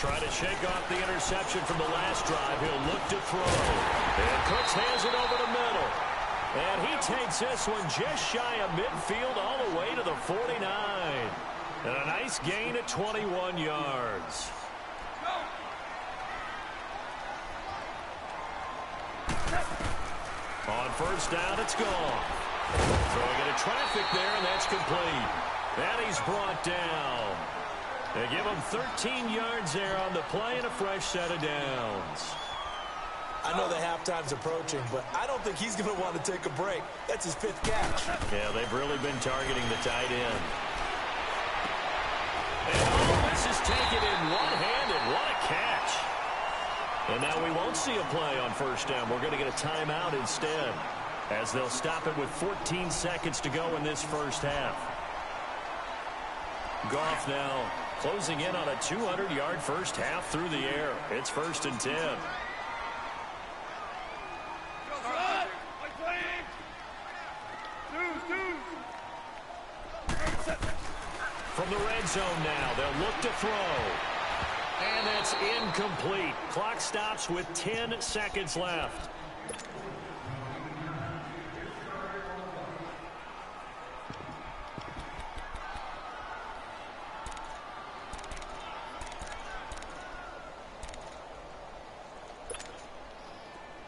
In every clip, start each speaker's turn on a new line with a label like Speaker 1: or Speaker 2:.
Speaker 1: Try to shake off the interception from the last drive. He'll look to throw. And Cooks hands it over the middle. And he takes this one just shy of midfield all the way to the 49. And a nice gain at 21 yards. On first down, it's gone. Throwing into traffic there, and that's complete. And he's brought down. They give him 13 yards there on the play and a fresh set of downs.
Speaker 2: I know the halftime's approaching, but I don't think he's going to want to take a break. That's his 5th catch.
Speaker 1: Yeah, they've really been targeting the tight end. And all this is taken in one-handed. What a catch. And now we won't see a play on first down. We're going to get a timeout instead, as they'll stop it with 14 seconds to go in this first half. Goff now closing in on a 200-yard first half through the air. It's 1st and 10. From the red zone now, they'll look to throw. And that's incomplete. Clock stops with 10 seconds left.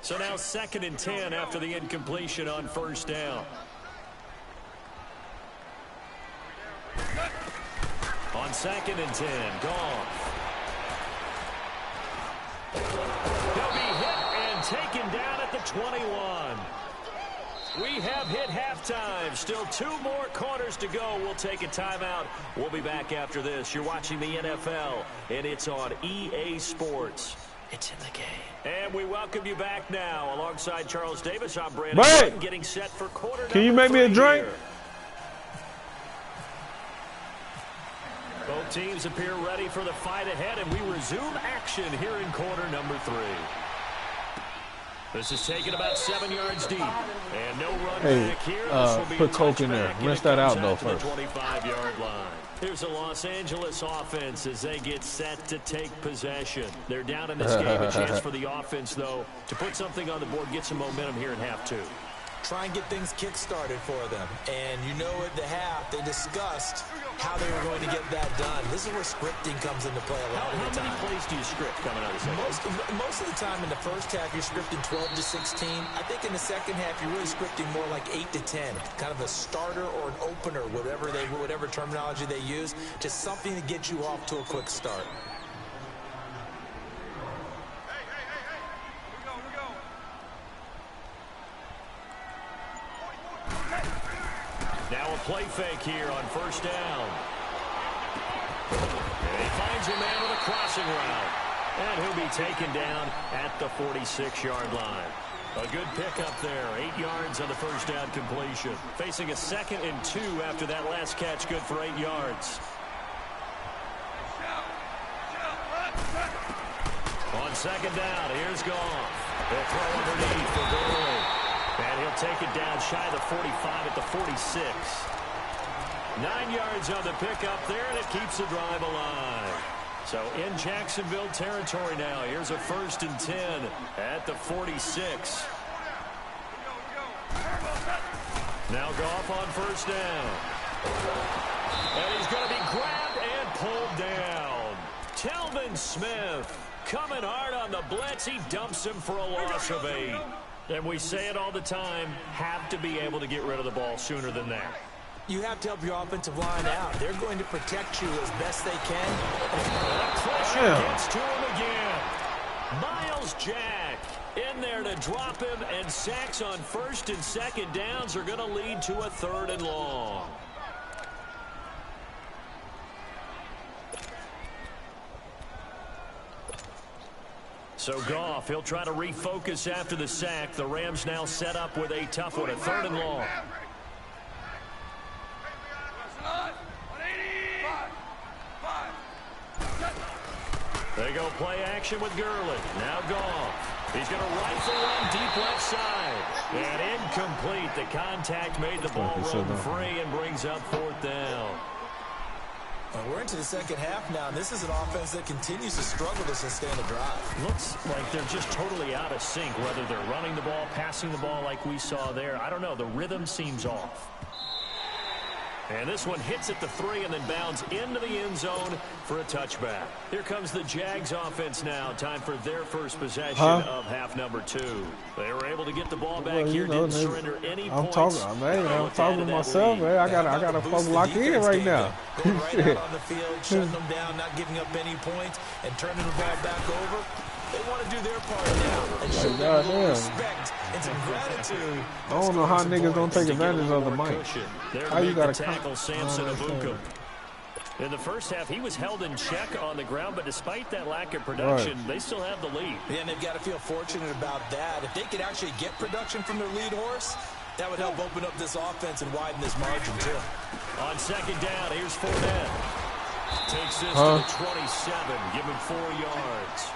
Speaker 1: So now 2nd and 10 after the incompletion on first down. On 2nd and 10, Goff. He'll be hit and taken down at the 21. We have hit halftime. Still 2 more quarters to go. We'll take a timeout. We'll be back after this. You're watching the NFL, and it's on EA Sports. It's in the game. And we welcome you back now. Alongside Charles Davis, I'm Brandon Martin, getting set for quarter.
Speaker 3: Can you make me a drink?
Speaker 1: Here. Both teams appear ready for the fight ahead, and we resume action here in quarter number 3. This is taken about 7 yards deep, and no run back here. This will be
Speaker 3: put Coke in there. Rinse that out, though, first.
Speaker 1: The 25-yard line. Here's the Los Angeles offense as they get set to take possession. They're down in this game. A chance for the offense, though, to put something on the board, get some momentum here in half 2.
Speaker 2: Try and get things kick-started for them. And you know at the half, they discussed how they were going to get that done. This is where scripting comes into play a lot of the time.
Speaker 1: How many plays do you script coming out of the second?
Speaker 2: Most of the time in the first half, you're scripting 12 to 16. I think in the second half, you're really scripting more like 8 to 10. Kind of a starter or an opener, whatever terminology they use, just something to get you off to a quick start.
Speaker 1: Now a play fake here on first down. And he finds a man with a crossing route. And he'll be taken down at the 46-yard line. A good pickup there. 8 yards on the first down completion. Facing a 2nd and 2 after that last catch. Good for 8 yards. On 2nd down, here's Goff. They'll throw underneath for Gurley. And he'll take it down shy of the 45 at the 46. 9 yards on the pickup there, and it keeps the drive alive. So in Jacksonville territory now. Here's a 1st and 10 at the 46. Now Goff on first down. And he's going to be grabbed and pulled down. Telvin Smith coming hard on the blitz. He dumps him for a loss of 8. And we say it all the time, have to be able to get rid of the ball sooner than that.
Speaker 2: You have to help your offensive line out. They're going to protect you as best they can.
Speaker 1: The pressure gets to him again. Miles Jack in there to drop him, and sacks on 1st and 2nd downs are going to lead to a 3rd and long. So Goff, he'll try to refocus after the sack. The Rams now set up with a tough one, a 3rd and long. They go play action with Gurley. Now Goff. He's going to rifle one deep left side. And incomplete. The contact made the ball run free and brings up 4th down.
Speaker 2: We're into the second half now, and this is an offense that continues to struggle to sustain a drive.
Speaker 1: Looks like they're just totally out of sync, whether they're running the ball, passing the ball like we saw there. I don't know. The rhythm seems off. And this one hits at the 3 and then bounds into the end zone for a touchback. Here comes the Jags offense now. Time for their first possession of half number 2. They were able to get the ball back here, didn't surrender any points.
Speaker 3: I'm talking to myself, man. I gotta fucking lock in right now.
Speaker 2: Going right out on the field, shutting them down, not giving up any points, and turning the ball back over. They want to do their part now and show them a little respect and some gratitude.
Speaker 3: I don't know how niggas don't take advantage of the mic. How you gotta
Speaker 1: tackle Samson Abuka? In the first half, he was held in check on the ground, but despite that lack of production, they still have the lead.
Speaker 2: Yeah, and they've got to feel fortunate about that. If they could actually get production from their lead horse, that would help open up this offense and widen this margin, too.
Speaker 1: On second down, here's Fournette. Takes this to the 27, give him 4 yards.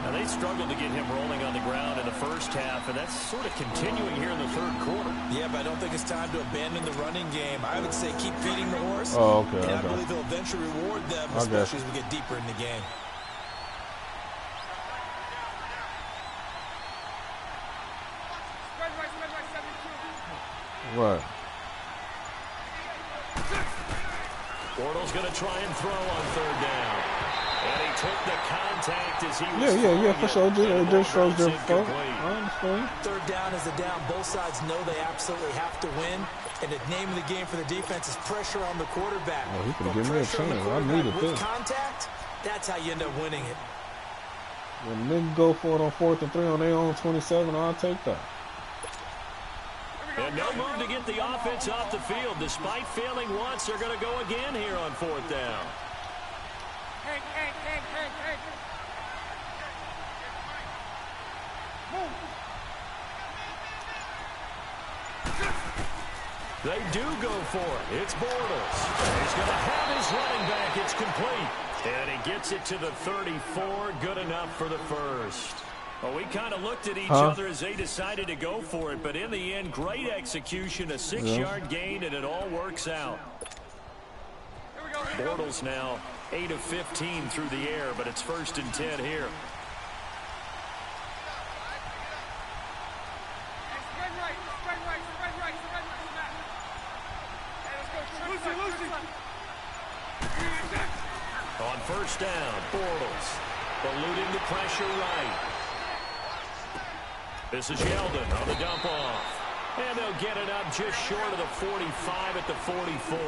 Speaker 1: Now, they struggled to get him rolling on the ground in the first half, and that's sort of continuing here in the third quarter.
Speaker 2: Yeah, but I don't think it's time to abandon the running game. I would say keep feeding the horse.
Speaker 3: Oh, okay.
Speaker 2: And I believe he'll eventually reward them, especially as we get deeper in the game.
Speaker 3: What?
Speaker 1: Bortles going to try and throw on third down. And he took the contact as he was
Speaker 3: yeah, for sure. Just shows their fault. I understand.
Speaker 2: Third down is a down. Both sides know they absolutely have to win. And the name of the game for the defense is pressure on the quarterback.
Speaker 3: Oh, he can give me a chance. I needed this.
Speaker 2: Contact, that's how you end up winning it.
Speaker 3: When niggas go for it on 4th and 3 on their own 27, I'll take that.
Speaker 1: And no move to get the offense off the field. Despite failing once, they're going to go again here on 4th down. They do go for it. It's Bortles. He's going to have his running back. It's complete. And he gets it to the 34. Good enough for the first. Well, we kind of looked at each other as they decided to go for it. But in the end, great execution, a 6-yard gain, and it all works out. Bortles now 8 of 15 through the air, but it's 1st and 10 here. On 1st down, Bortles eluding the pressure right. This is Yeldon on the dump off. And they'll get it up just short of the 45 at the 44.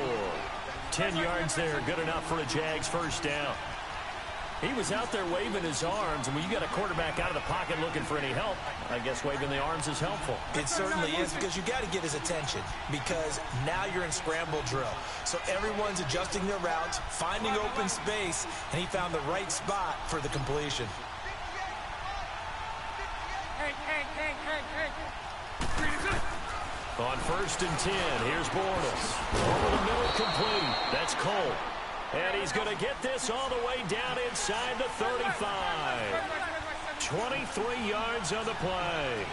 Speaker 1: 10 yards there, good enough for a Jags 1st down. He was out there waving his arms, and when you got a quarterback out of the pocket looking for any help, I guess waving the arms is helpful.
Speaker 2: It certainly is, because you got to get his attention, because now you're in scramble drill. So everyone's adjusting their routes, finding open space, and he found the right spot for the completion.
Speaker 1: On 1st and 10, here's Bortles. Over the middle, complete. That's Cole. And he's going to get this all the way down inside the 35. 23 yards on the play.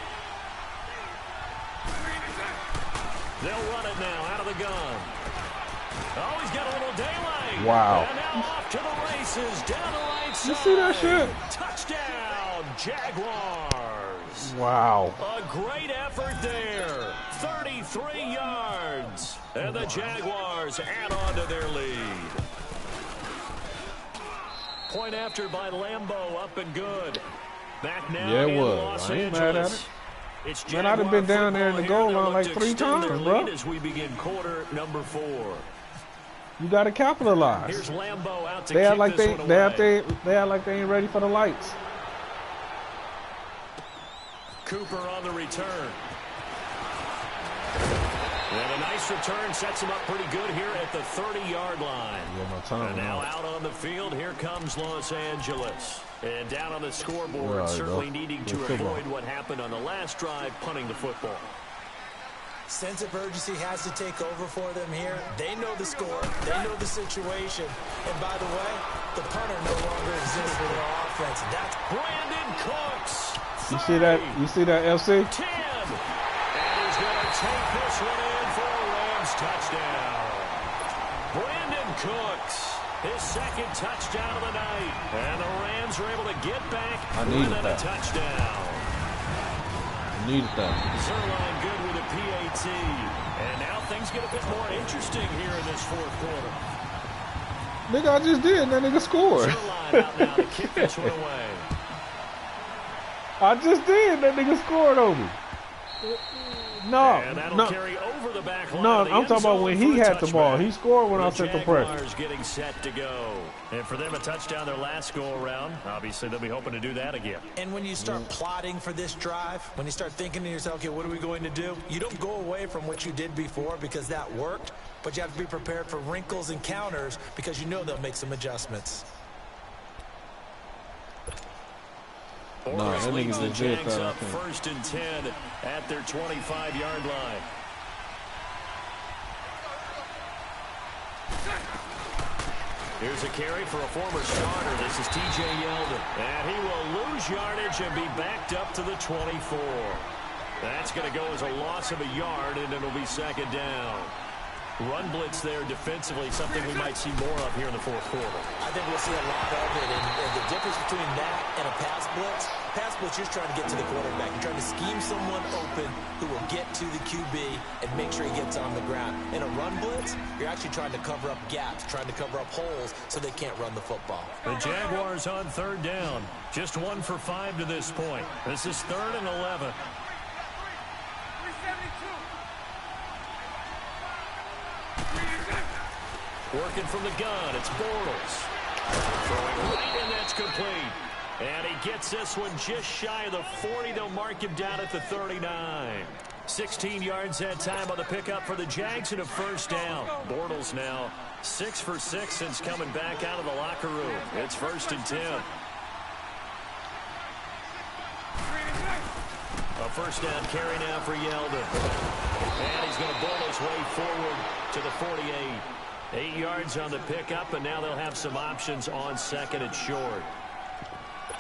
Speaker 1: They'll run it now out of the gun. Oh, he's got a little daylight.
Speaker 3: Wow.
Speaker 1: And now off to the races, down the right side.
Speaker 3: You see that shit?
Speaker 1: Touchdown, Jaguars.
Speaker 3: Wow.
Speaker 1: A great effort there. 33 yards. And the Jaguars add on to their lead. Point after by Lambeau, up and good. Back now in Los
Speaker 3: I ain't mad at
Speaker 1: Angeles.
Speaker 3: it.
Speaker 1: It's
Speaker 3: Man, I'd have been down there in the goal line like 3 times, bro.
Speaker 1: As we begin quarter number 4.
Speaker 3: You got to capitalize.
Speaker 1: Here's Lambeau out to
Speaker 3: they
Speaker 1: kick
Speaker 3: act like
Speaker 1: this one away.
Speaker 3: they act like they ain't ready for the lights.
Speaker 1: Cooper on the return. And a nice return sets him up pretty good here at the 30-yard line. And now out on the field, here comes Los Angeles. And down on the scoreboard, certainly needing to avoid what happened on the last drive, punting the football.
Speaker 2: Sense of urgency has to take over for them here. They know the score. They know the situation. And by the way, the punter no longer exists for their offense. That's
Speaker 1: Brandon Cooks. 30,
Speaker 3: You see that, FC?
Speaker 1: 10. And he's going to take this one in for a Rams touchdown. Brandon Cooks His second touchdown of the night. And the Rams are able to get back
Speaker 3: needed
Speaker 1: with a
Speaker 3: that.
Speaker 1: touchdown.
Speaker 3: Needed that.
Speaker 1: Zerline good with a PAT. And now things get a bit more interesting here in this fourth quarter.
Speaker 3: Nigga, I just did. That nigga scored.
Speaker 1: Zerline out now to kick this one away.
Speaker 3: I just did. That nigga scored over me. No,
Speaker 1: And that'll carry over the back line.
Speaker 3: no, I'm talking about when he had the ball. He scored when I set the pressure.
Speaker 1: Jaguars getting set to go. And for them, a touchdown their last go-around. Obviously, they'll be hoping to do that again.
Speaker 2: And when you start plotting for this drive, when you start thinking to yourself, okay, what are we going to do? You don't go away from what you did before because that worked, but you have to be prepared for wrinkles and counters because you know they'll make some adjustments.
Speaker 3: No, that nigga's legit.
Speaker 1: Jags up 1st and 10 at their 25-yard line. Here's a carry for a former starter. This is T.J. Yeldon. And he will lose yardage and be backed up to the 24. That's going to go as a loss of a yard, and it'll be 2nd down. Run blitz there defensively, something we might see more of here in the fourth quarter.
Speaker 2: I think we'll see a lot of it, and the difference between that and a pass blitz, you're just trying to get to the quarterback. You're trying to scheme someone open who will get to the QB and make sure he gets on the ground. In a run blitz, you're actually trying to cover up gaps, trying to cover up holes so they can't run the football.
Speaker 1: The Jaguars on 3rd down. Just 1 for 5 to this point. This is 3rd and 11. Working from the gun, it's Bortles. Throwing right, and that's complete. And he gets this one just shy of the 40. They'll mark him down at the 39. 16 yards that time on the pickup for the Jags and a 1st down. Bortles now 6 for 6 since coming back out of the locker room. It's 1st and 10. A 1st down carry now for Yeldon. And he's going to bowl his way forward to the 48. 8 yards on the pickup, and now they'll have some options on 2nd and short.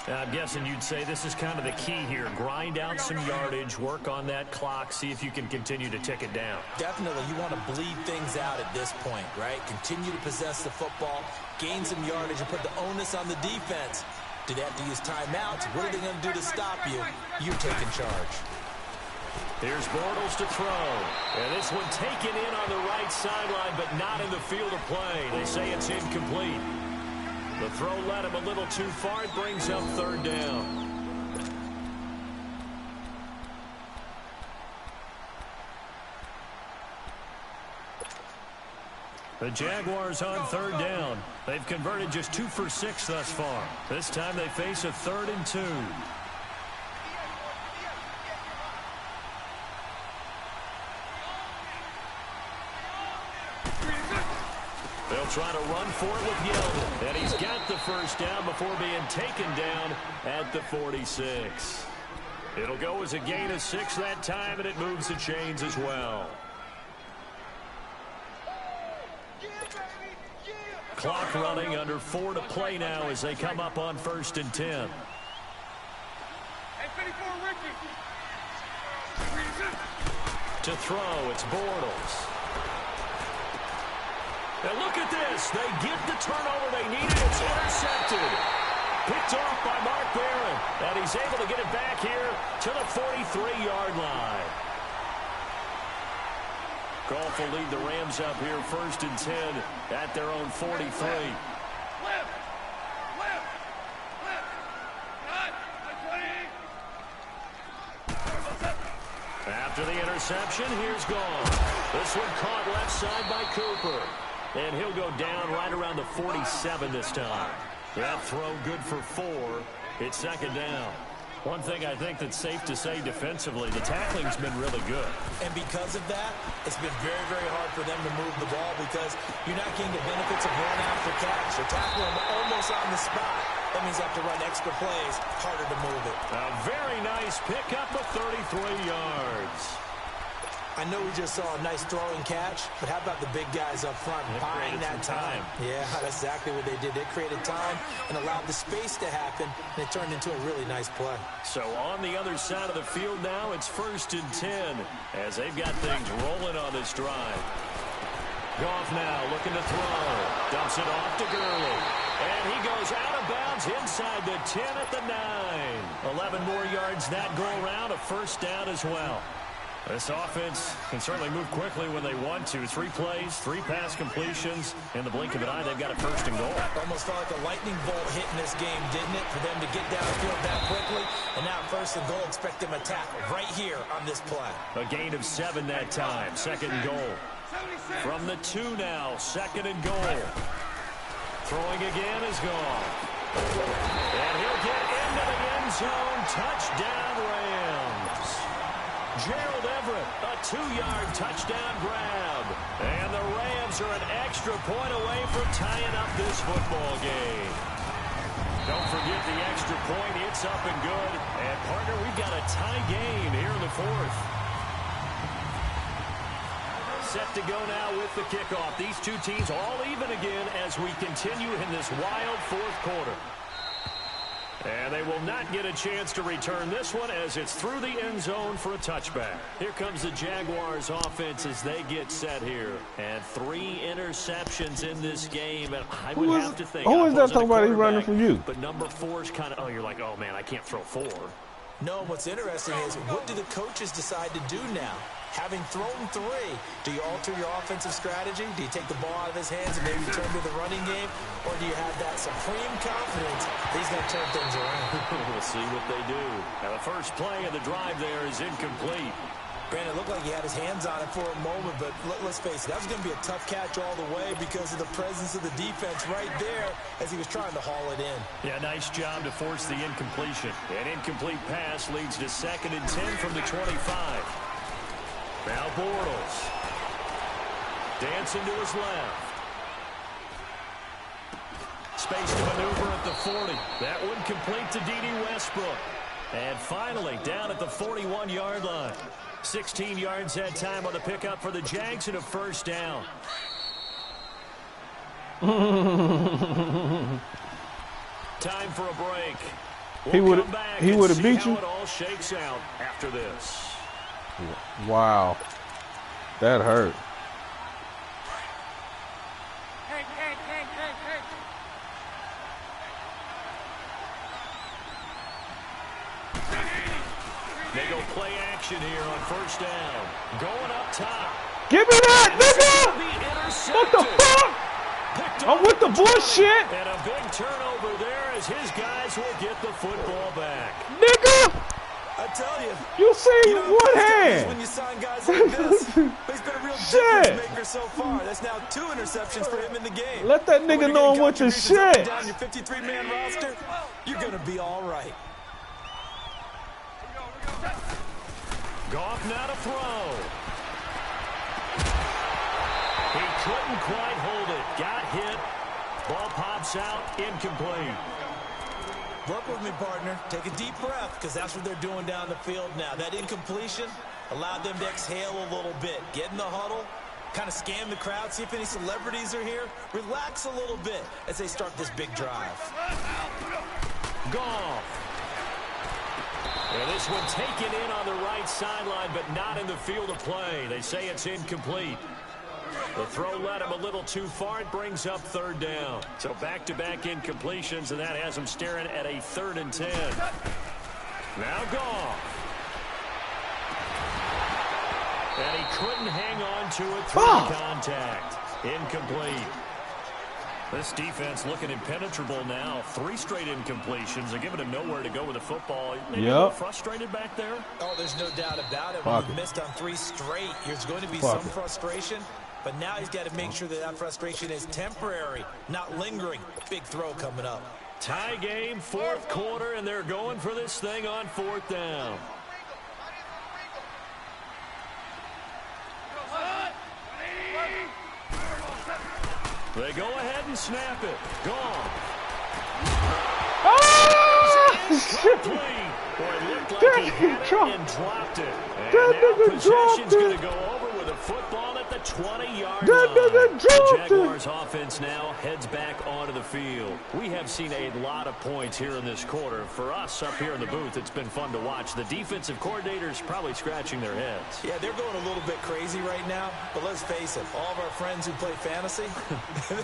Speaker 1: I'm guessing you'd say this is kind of the key here. Grind out some yardage, work on that clock, see if you can continue to tick it down.
Speaker 2: Definitely. You want to bleed things out at this point, right? Continue to possess the football, gain some yardage, and put the onus on the defense. Do they have to use timeouts? What are they going to do to stop you? You're taking charge.
Speaker 1: Here's Bortles to throw. And this one taken in on the right sideline, but not in the field of play. They say it's incomplete. The throw led him a little too far. It brings up 3rd down. The Jaguars on 3rd down. They've converted just 2 for 6 thus far. This time they face a 3rd and 2. They'll try to run for it with Yeldon. And he's got the 1st down before being taken down at the 46. It'll go as a gain of 6 that time, and it moves the chains as well. Clock running, under 4 to play now as they come up on 1st and 10. To throw, it's Bortles. And look at this. They get the turnover they needed. It's intercepted. Picked off by Mark Barron. And he's able to get it back here to the 43-yard line. Goff will lead the Rams up here 1st and 10 at their own 43. After the interception, here's Goff. This one caught left side by Cooper. And he'll go down right around the 47 this time. That throw good for 4. It's 2nd down. One thing I think that's safe to say defensively, the tackling's been really good.
Speaker 2: And because of that, it's been very, very hard for them to move the ball because you're not getting the benefits of run after catch. You're tackling them almost on the spot. That means you have to run extra plays, harder to move it.
Speaker 1: A very nice pickup of 33 yards.
Speaker 2: I know we just saw a nice throwing catch, but how about the big guys up front buying that time? Yeah, that's exactly what they did. They created time and allowed the space to happen, and it turned into a really nice play.
Speaker 1: So on the other side of the field now, it's 1st and 10 as they've got things rolling on this drive. Goff now looking to throw. Dumps it off to Gurley. And he goes out of bounds inside the 10 at the 9. 11 more yards that go around. A first down as well. This offense can certainly move quickly when they want to. 3 plays, 3 pass completions. In the blink of an eye, they've got a first and goal.
Speaker 2: Almost felt like a lightning bolt hit in this game, didn't it? For them to get downfield that quickly. And now first and goal, expect them to tackle right here on this play.
Speaker 1: A gain of 7 that time. Second and goal. From the 2 now, second and goal. Throwing again is gone. And he'll get into the end zone. Touchdown, Rams. Gerald Everett, a 2-yard touchdown grab. And the Rams are an extra point away from tying up this football game. Don't forget the extra point. It's up and good. And, partner, we've got a tie game here in the 4th. Set to go now with the kickoff. These two teams all even again as we continue in this wild 4th quarter. And they will not get a chance to return this one as it's through the end zone for a touchback. Here comes the Jaguars offense as they get set here. And 3 interceptions in this game. And I would have to think.
Speaker 3: Who is that talking about? He's running from you.
Speaker 1: But number 4 is kind of, oh, you're like, oh, man, I can't throw 4.
Speaker 2: No, what's interesting is what do the coaches decide to do now? Having thrown 3, do you alter your offensive strategy? Do you take the ball out of his hands and maybe turn to the running game? Or do you have that supreme confidence that he's going to turn things around?
Speaker 1: We'll see what they do. Now, the first play of the drive there is incomplete.
Speaker 2: Brandon, it looked like he had his hands on it for a moment, but let's face it, that was going to be a tough catch all the way because of the presence of the defense right there as he was trying to haul it in.
Speaker 1: Yeah, nice job to force the incompletion. An incomplete pass leads to 2nd and 10 from the 25. Now Bortles. Dancing to his left. Space to maneuver at the 40. That one complete to D.D. Westbrook. And finally, down at the 41-yard line. 16 yards that time on the pickup for the Jags and a first down. Time for a break.
Speaker 3: He would have beat you.
Speaker 1: How it all shakes out after this.
Speaker 3: Wow, that hurt.
Speaker 1: They go play action here on first down. Going up top.
Speaker 3: Give me that, nigga! What the fuck? I'm with the bullshit.
Speaker 1: And a big turnover there as his guys will get the football back.
Speaker 3: Nigga!
Speaker 2: I tell you.
Speaker 3: You see one hand.
Speaker 2: When you sign guys like this, he's been a real difference maker so far. That's now 2 interceptions for him in the game.
Speaker 3: Let that nigga know I'm with the shit.
Speaker 2: Down your 53-man roster, you're going to be all right.
Speaker 1: Goff now to throw. He couldn't quite hold it. Got hit. Ball pops out. Incomplete.
Speaker 2: Work with me, partner. Take a deep breath because that's what they're doing down the field now. That incompletion allowed them to exhale a little bit. Get in the huddle. Kind of scan the crowd. See if any celebrities are here. Relax a little bit as they start this big drive.
Speaker 1: Goff. And this one taken in on the right sideline, but not in the field of play. They say it's incomplete. The throw led him a little too far. It brings up 3rd down. So back-to-back incompletions, and that has him staring at a 3rd and 10. Now Goff. And he couldn't hang on to it through contact. Incomplete. This defense looking impenetrable now. 3 straight incompletions. They're giving him nowhere to go with the football. Maybe a little frustrated back there.
Speaker 2: Oh, there's no doubt about it. When you've missed on 3 straight, there's going to be some frustration. But now he's got to make sure that frustration is temporary, not lingering. Big throw coming up.
Speaker 1: Tie game, 4th quarter, and they're going for this thing on 4th down. They go ahead and snap it. Gone. Boy, it looked like he had it and dropped it. And now possession's going to go over with a football at the the 20-yard
Speaker 3: That
Speaker 1: line.
Speaker 3: nigga
Speaker 1: The
Speaker 3: dropped it.
Speaker 1: Jaguars offense now heads back onto the field. We have seen a lot of points here in this quarter. For us up here in the booth, it's been fun to watch. The defensive coordinators probably scratching their heads.
Speaker 2: Yeah, they're going a little bit crazy right now, but let's face it, all of our friends who play fantasy,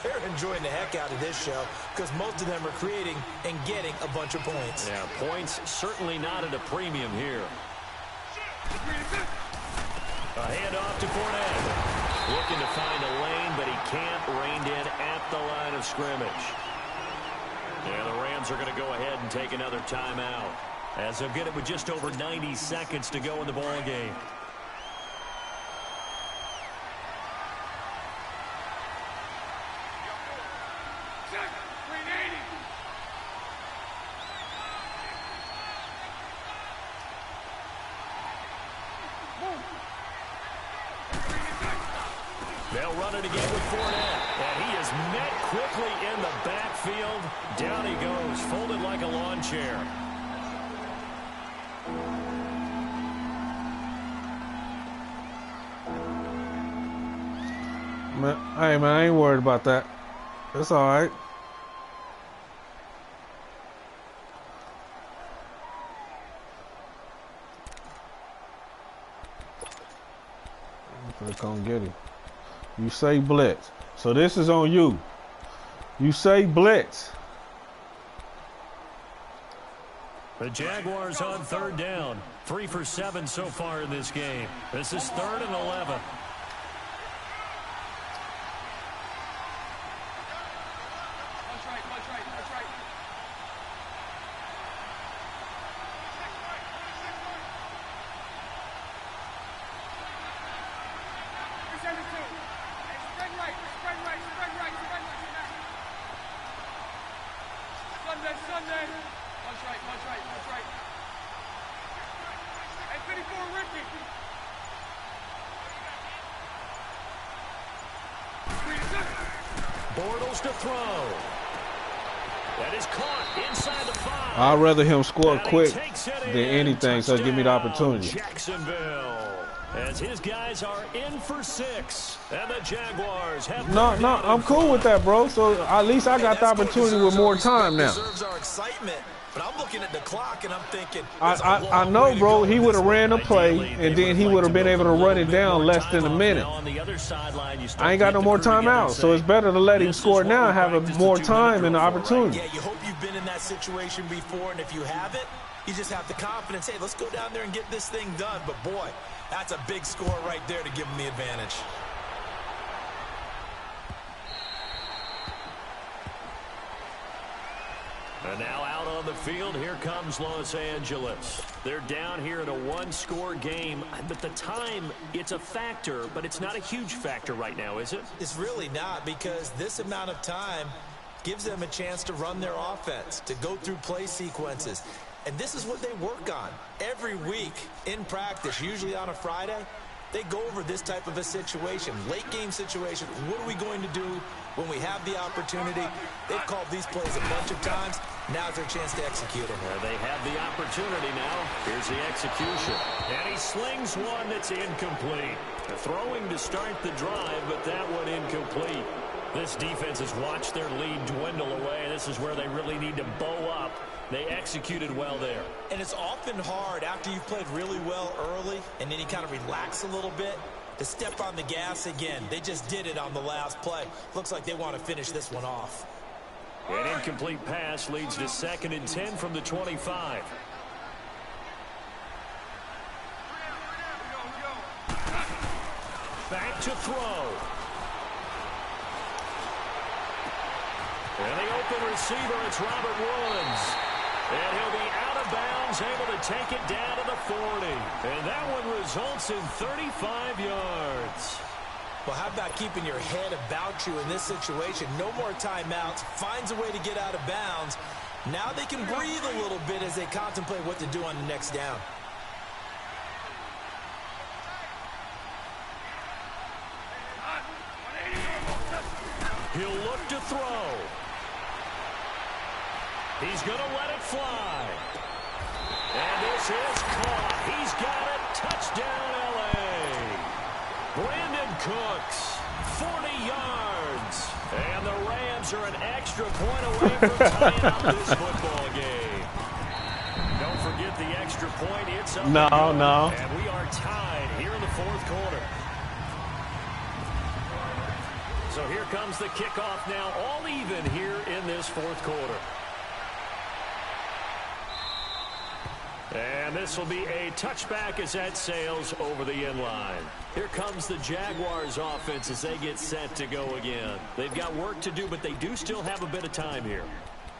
Speaker 2: they're enjoying the heck out of this show because most of them are creating and getting a bunch of points.
Speaker 1: Yeah, points certainly not at a premium here. A handoff to Fournette. Looking to find a lane, but he can't. Reined in at the line of scrimmage. And the Rams are going to go ahead and take another timeout, as they'll get it with just over 90 seconds to go in the ball game. They'll run it again with Fournette. And he is met quickly in the backfield. Down he goes, folded like a lawn chair.
Speaker 3: Hey, man, I ain't worried about that. It's all right. I'm gonna come get him. You say blitz. So this is on you. You say blitz.
Speaker 1: The Jaguars on third down. 3 for 7 so far in this game. This is 3rd and 11. Bortles to throw. That is caught inside the 5.
Speaker 3: I'd rather him score
Speaker 1: And
Speaker 3: quick
Speaker 1: than
Speaker 3: than anything, so give me the opportunity.
Speaker 1: Jacksonville, as his guys are in for 6, and the Jaguars have.
Speaker 3: No, I'm cool with that, bro. So at least I got the opportunity with more time now.
Speaker 2: Deserves our excitement, but I'm looking at the clock and I'm thinking.
Speaker 3: I know, bro. He would have ran the play, and then he would have been able to run it down less than a minute. I ain't got no more timeouts, so it's better to let him score now and have more time and the opportunity.
Speaker 2: Yeah, you hope you've been in that situation before, and if you haven't, you just have the confidence. Hey, let's go down there and get this thing done. But boy, that's a big score right there to give him the advantage.
Speaker 1: And now out on the field, here comes Los Angeles. They're down here in a one-score game, but the time, it's a factor, but it's not a huge factor right now, is it?
Speaker 2: It's really not, because this amount of time gives them a chance to run their offense, to go through play sequences. And this is what they work on every week in practice, usually on a Friday. They go over this type of a situation, late game situation. What are we going to do when we have the opportunity? They've called these plays a bunch of times. Now's their chance to execute them.
Speaker 1: They have the opportunity now. Here's the execution. And he slings one that's incomplete. Throwing to start the drive, but that one incomplete. This defense has watched their lead dwindle away. This is where they really need to bow up. They executed well there.
Speaker 2: And it's often hard after you've played really well early and then you kind of relax a little bit to step on the gas again. They just did it on the last play. Looks like they want to finish this one off.
Speaker 1: An incomplete pass leads to 2nd and 10 from the 25. Back to throw. And the open receiver, it's Robert Woods. And he'll be out of bounds, able to take it down to the 40. And that one results in 35 yards.
Speaker 2: Well, how about keeping your head about you in this situation? No more timeouts. Finds a way to get out of bounds. Now they can breathe a little bit as they contemplate what to do on the next down.
Speaker 1: He'll look to throw. He's going to let it fly. And this is caught. He's got it. Touchdown, L.A. Brandon Cooks Braves are an extra point away from tying up this football game. Don't forget the extra point. It's up.
Speaker 3: No.
Speaker 1: And we are tied here in the fourth quarter. So here comes the kickoff now, all even here in this fourth quarter. And this will be a touchback as that sails over the end line. Here comes the Jaguars offense as they get set to go again. They've got work to do, but they do still have a bit of time here.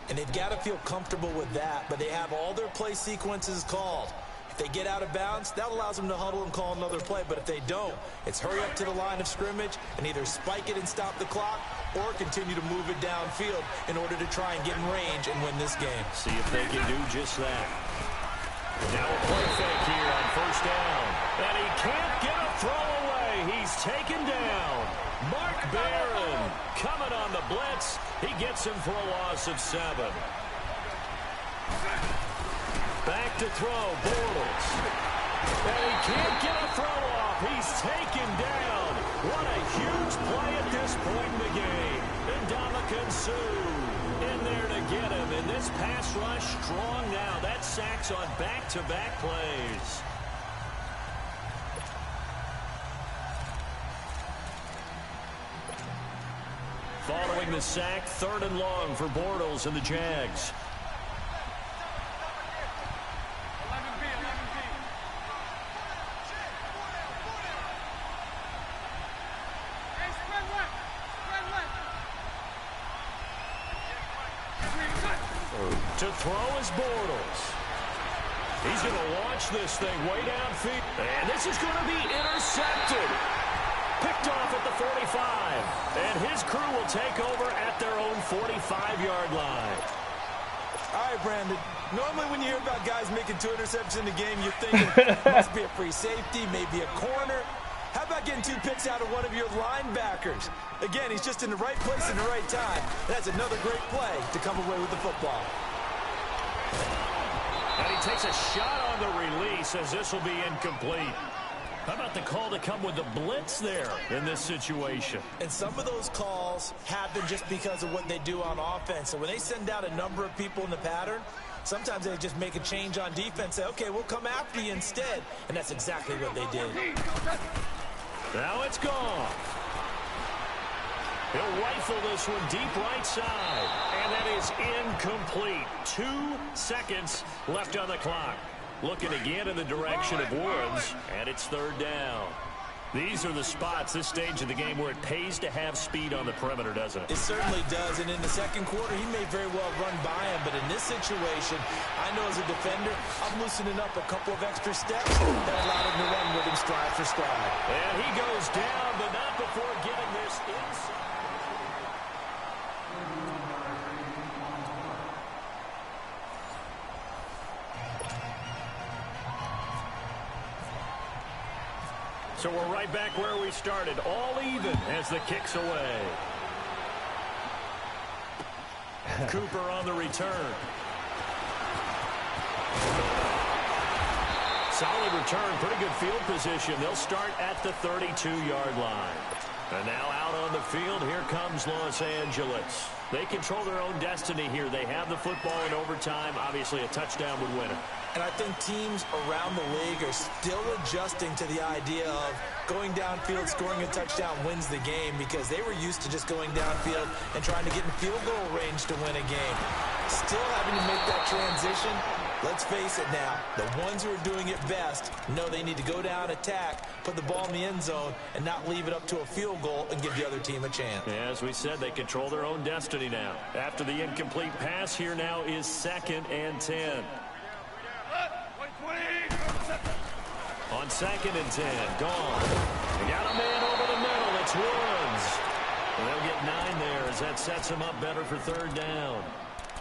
Speaker 2: And they've got to feel comfortable with that, but they have all their play sequences called. If they get out of bounds, that allows them to huddle and call another play. But if they don't, it's hurry up to the line of scrimmage and either spike it and stop the clock or continue to move it downfield in order to try and get in range and win this game.
Speaker 1: See if they can do just that. Now a play fake here on first down. And he can't get a throw away. He's taken down. Mark Barron coming on the blitz. He gets him for a loss of 7. Back to throw, Bortles. And he can't get a throw off. He's taken down. What a huge play at this point in the game. And Ndamukong Suh in there to get him. And this pass rush strong now. That sacks on back-to-back plays. Following the sack, 3rd and long for Bortles and the Jags. To throw is Bortles. He's going to launch this thing way downfield. And this is going to be intercepted. Picked off at the 45. And his crew will take over at their own 45-yard line.
Speaker 2: All right, Brandon. Normally when you hear about guys making 2 interceptions in the game, you're thinking must be a free safety, maybe a corner. How about getting 2 picks out of one of your linebackers? Again, he's just in the right place at the right time. That's another great play to come away with the football.
Speaker 1: And he takes a shot on the release as this will be incomplete. How about the call to come with the blitz there in this situation?
Speaker 2: And some of those calls happen just because of what they do on offense. So when they send out a number of people in the pattern, sometimes they just make a change on defense, say, okay, we'll come after you instead. And that's exactly what they did.
Speaker 1: Now it's gone. He'll rifle this one deep right side. And that is incomplete. 2 seconds left on the clock. Looking again in the direction of Woods. And it's 3rd down. These are the spots, this stage of the game, where it pays to have speed on the perimeter, doesn't it?
Speaker 2: It certainly does. And in the second quarter, he may very well run by him. But in this situation, I know as a defender, I'm loosening up a couple of extra steps that allowed him to run with him stride for stride.
Speaker 1: And he goes down, but not before getting this inside. So we're right back where we started, all even as the kick's away. Cooper on the return. Solid return, pretty good field position. They'll start at the 32-yard line. And now out on the field, here comes Los Angeles. They control their own destiny here. They have the football in overtime. Obviously, a touchdown would win it.
Speaker 2: And I think teams around the league are still adjusting to the idea of going downfield, scoring a touchdown wins the game, because they were used to just going downfield and trying to get in field goal range to win a game. Still having to make that transition. Let's face it now, the ones who are doing it best know they need to go down, attack, put the ball in the end zone, and not leave it up to a field goal and give the other team a chance.
Speaker 1: Yeah, as we said, they control their own destiny now. After the incomplete pass, here now is 2nd and 10. On 2nd and 10, gone. They got a man over the middle. It's Woods. And they'll get 9 there as that sets them up better for 3rd down.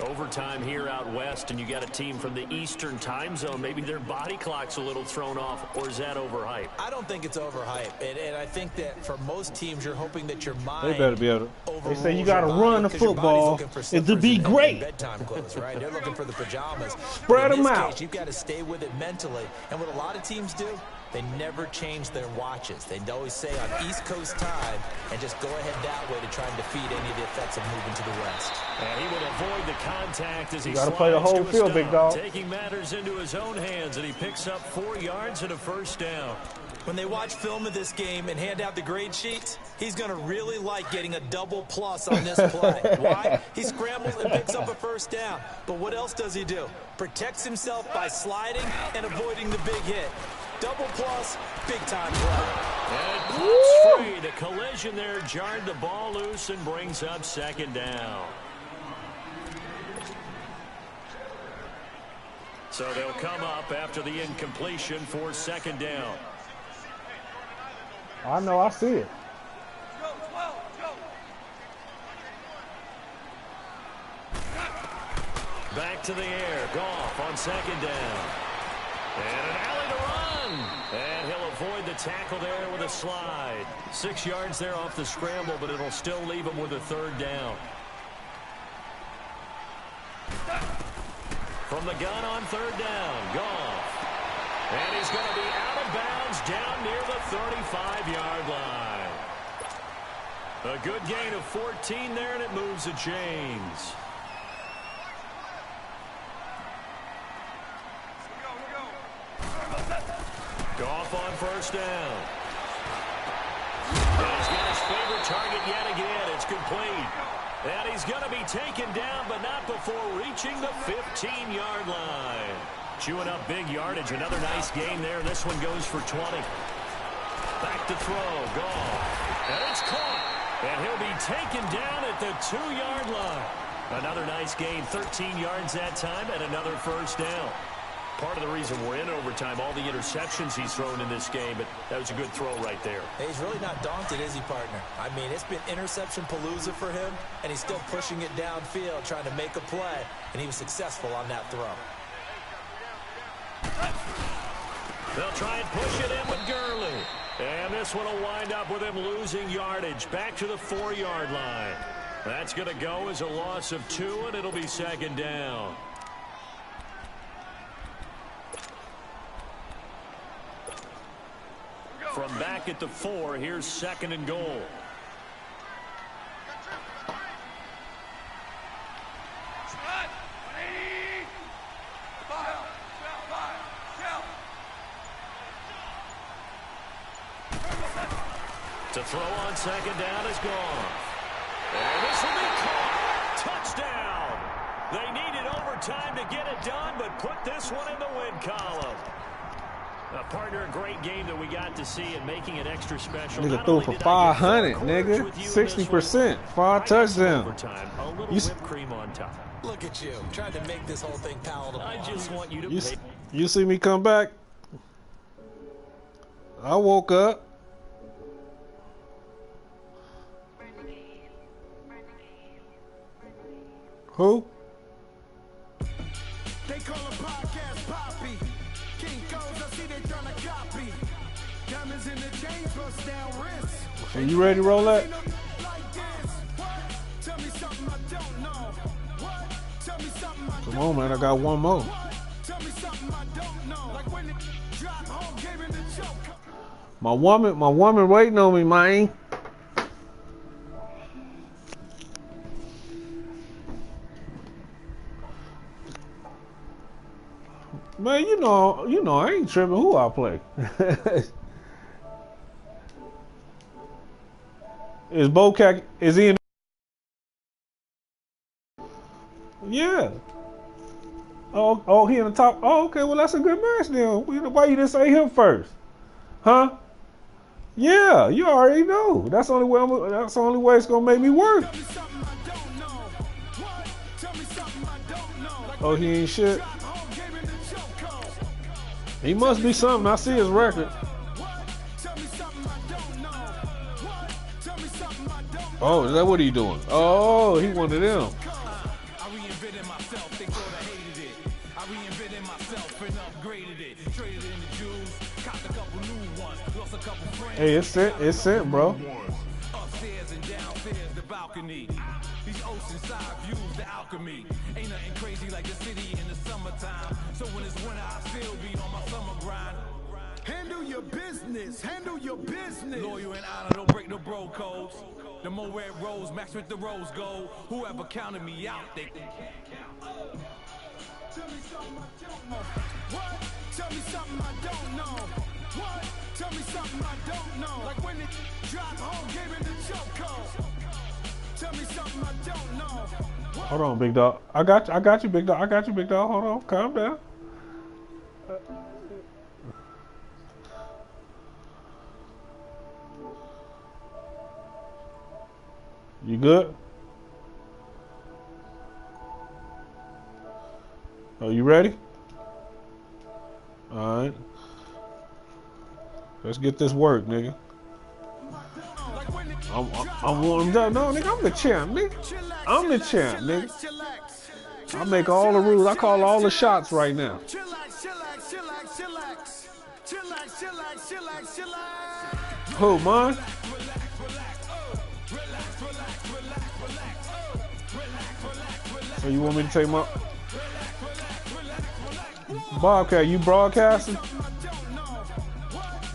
Speaker 1: Overtime here out west, and you got a team from the Eastern time zone. Maybe their body clock's a little thrown off, or is that overhyped?
Speaker 2: I don't think it's overhyped, and I think that for most teams, you're hoping that your mind.
Speaker 3: They better be able to. They say you got to run the football and to be great.
Speaker 2: Bedtime clothes, right? They're looking for the pajamas.
Speaker 3: Spread them out.
Speaker 2: You've got to stay with it mentally, and what a lot of teams do, they never change their watches. They always say on East Coast time and just go ahead that way to try and defeat any of the effects of moving to the west.
Speaker 1: And he will avoid the contact as he
Speaker 3: got to play the whole field, big dog.
Speaker 1: Taking matters into his own hands, and he picks up 4 yards and a first down.
Speaker 2: When they watch film of this game and hand out the grade sheets, he's going to really like getting a double plus on this play. Why? He scrambles and picks up a first down. But what else does he do? Protects himself by sliding and avoiding the big hit. Double plus, big-time play.
Speaker 1: And pops free. The collision there jarred the ball loose and brings up second down. So they'll come up after the incompletion for second down.
Speaker 3: I know, I see it.
Speaker 1: Back to the air. Goff on second down. And an alley to run. And he'll avoid the tackle there with a slide. 6 yards there off the scramble, but it'll still leave him with a third down. From the gun on third down, Goff. And he's going to be out of bounds down near the 35-yard line. A good gain of 14 there, and it moves the chains. Goff on first down. And he's got his favorite target yet again. It's complete. And he's going to be taken down, but not before reaching the 15-yard line. Chewing up big yardage. Another nice game there. This one goes for 20. Back to throw. Goff. And it's caught. And he'll be taken down at the 2-yard line. Another nice gain. 13 yards that time and another first down. Part of the reason we're in overtime, all the interceptions he's thrown in this game, but that was a good throw right there.
Speaker 2: Hey, he's really not daunted, is he, partner? I mean, it's been interception palooza for him, and he's still pushing it downfield, trying to make a play, and he was successful on that throw.
Speaker 1: They'll try and push it in with Gurley. And this one will wind up with him losing yardage back to the 4-yard line. That's going to go as a loss of 2, and it'll be second down. From back at the 4, here's second and goal. To throw on second down is gone. And this will be caught. Touchdown. They needed overtime to get it done, but put this one in the win column. Partner, a great game that we got to see and making it extra special.
Speaker 3: Nigga threw for 500, nigga. 60%. 5 touchdowns.
Speaker 1: A little whipped cream on top.
Speaker 2: Look at you, trying to make this whole thing palatable.
Speaker 1: I just want you to
Speaker 3: You see me come back? I woke up. Who?
Speaker 4: They call a podcast Poppy. King goes, I see they trying to copy. Diamonds in the chains, bust down wrists.
Speaker 3: Are you ready to roll that?
Speaker 4: Tell me something I don't know. Tell me something I
Speaker 3: Come on, man. I got one more.
Speaker 4: Tell me something I don't know. Like when it dropped home, gave him the choke.
Speaker 3: My woman waiting on me, man. Man, you know, I ain't tripping who I play. Is Bocac, is he in? Yeah. Oh, he in the top. Oh, okay, well, that's a good match then. Why you didn't say him first? Huh? Yeah, you already know. That's the only way it's gonna make me work. Oh, he ain't shit. He must be something. I see his record. Oh, is that what he doing? Oh, he one of them.
Speaker 4: I reinvented myself, they thought I hated it. I reinvented myself and upgraded it. Traded in the jewels, copped a couple new ones, lost a couple friends.
Speaker 3: Hey, it's sent, bro.
Speaker 4: Upstairs and downstairs, the balcony. These oceanside views, the alchemy. Ain't nothing crazy like the city in the summertime. So when it's winter, I still be on my summer grind. Handle your business. Handle your business. Loyal and honor, don't break no bro codes. The more red rose, match with the rose gold. Whoever counted me out, they can't count. Tell me something I don't know. What? Tell me something I don't know. What? Tell me something I don't know. Like when it dropped home, gave it the choke code. Tell me something I don't know. What?
Speaker 3: Hold on, big dog. I got you, big dog. I got you, big dog. Hold on, calm down. You good? Are you ready? All right. Let's get this work, nigga. I'm warmed up. No, nigga, I'm the champ, nigga. I'm the champ, nigga. I make all the rules. I call all the shots right now. Who, mine? So you want me to take my Bobcat? You broadcasting?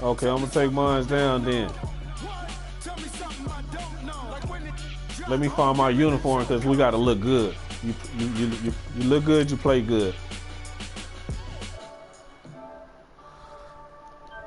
Speaker 3: Okay, I'm gonna take mine down then. Let me find my uniform because we gotta look good. You look good, you play good.